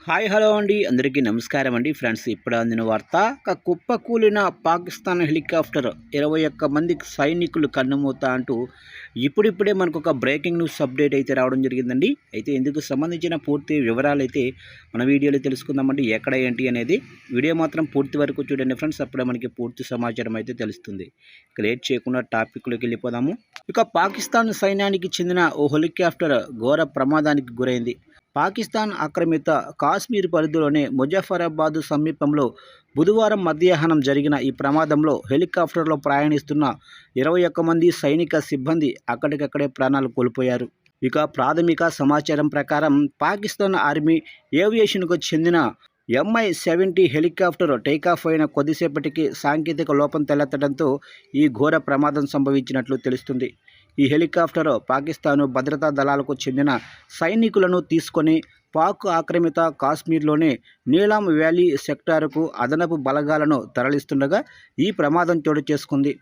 Hi hello అండి, అందరికీ నమస్కారం అండి. ఫ్రెండ్స్, ఇప్పుడు అందిన వార్త, కుప్పకూలిన పాకిస్తాన్ హెలికాప్టర్ 21 మంది సైనికులు కన్నుమూత అంటూ ఇప్పుడిప్పుడే మనకు ఒక బ్రేకింగ్ న్యూస్ అప్డేట్ అయితే రావడం జరిగిందండి. అయితే ఇందుకు సంబంధించిన పూర్తి వివరాలు అయితే మన వీడియోలో తెలుసుకుందామండి. ఎక్కడ ఏంటి అనేది వీడియో మాత్రం పూర్తి వరకు చూడండి ఫ్రెండ్స్, అప్పుడే మనకి పూర్తి సమాచారం అయితే తెలుస్తుంది. లేట్ చేయకుండా టాపిక్లోకి వెళ్ళిపోదాము. ఇక పాకిస్తాన్ సైన్యానికి చెందిన ఓ హెలికాప్టర్ ఘోర ప్రమాదానికి గురైంది. పాకిస్తాన్ ఆక్రమిత కాశ్మీర్ పరిధిలోని ముజఫరాబాద్ సమీపంలో బుధవారం మధ్యాహ్నం జరిగిన ఈ ప్రమాదంలో హెలికాప్టర్లో ప్రయాణిస్తున్న 21 మంది సైనిక సిబ్బంది అక్కడికక్కడే ప్రాణాలు కోల్పోయారు. ఇక ప్రాథమిక సమాచారం ప్రకారం పాకిస్తాన్ ఆర్మీ ఏవియేషన్కు చెందిన MI-70 హెలికాప్టర్ టేకాఫ్ అయిన కొద్దిసేపటికి సాంకేతిక లోపం తలెత్తడంతో ఈ ఘోర ప్రమాదం సంభవించినట్లు తెలుస్తుంది. ఈ హెలికాప్టర్ పాకిస్తాను భద్రతా దళాలకు చెందిన సైనికులను తీసుకొని పాక్ ఆక్రమిత కాశ్మీర్లోని నీలాం వ్యాలీ సెక్టారుకు అదనపు బలగాలను తరలిస్తుండగా ఈ ప్రమాదం చోటు చేసుకుంది.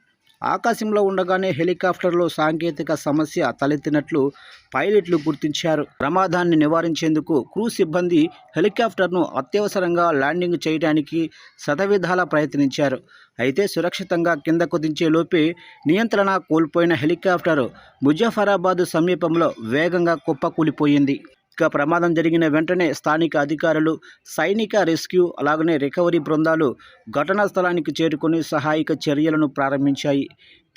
ఆకాశంలో ఉండగానే హెలికాప్టర్లో సాంకేతిక సమస్య తలెత్తినట్లు పైలట్లు గుర్తించారు. ప్రమాదాన్ని నివారించేందుకు క్రూ సిబ్బంది హెలికాప్టర్ను అత్యవసరంగా ల్యాండింగ్ చేయడానికి శతవిధాలా ప్రయత్నించారు. అయితే సురక్షితంగా కిందకు దించే లోపే నియంత్రణ కోల్పోయిన హెలికాప్టర్ ముజఫరాబాద్ సమీపంలో వేగంగా కుప్పకూలిపోయింది. ఇక ప్రమాదం జరిగిన వెంటనే స్థానిక అధికారులు, సైనిక రెస్క్యూ అలాగనే రికవరీ బృందాలు ఘటనా స్థలానికి చేరుకొని సహాయక చర్యలను ప్రారంభించాయి.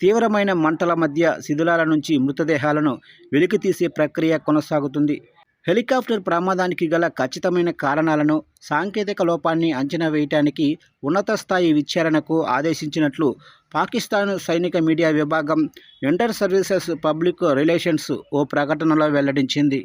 తీవ్రమైన మంటల మధ్య శిథిలాల నుంచి మృతదేహాలను వెలికితీసే ప్రక్రియ కొనసాగుతుంది. హెలికాప్టర్ ప్రమాదానికి గల ఖచ్చితమైన కారణాలను, సాంకేతిక లోపాన్ని అంచనా వేయటానికి ఉన్నత స్థాయి విచారణకు ఆదేశించినట్లు పాకిస్తాన్ సైనిక మీడియా విభాగం ఇంటర్ సర్వీసెస్ పబ్లిక్ రిలేషన్స్ ఓ ప్రకటనలో వెల్లడించింది.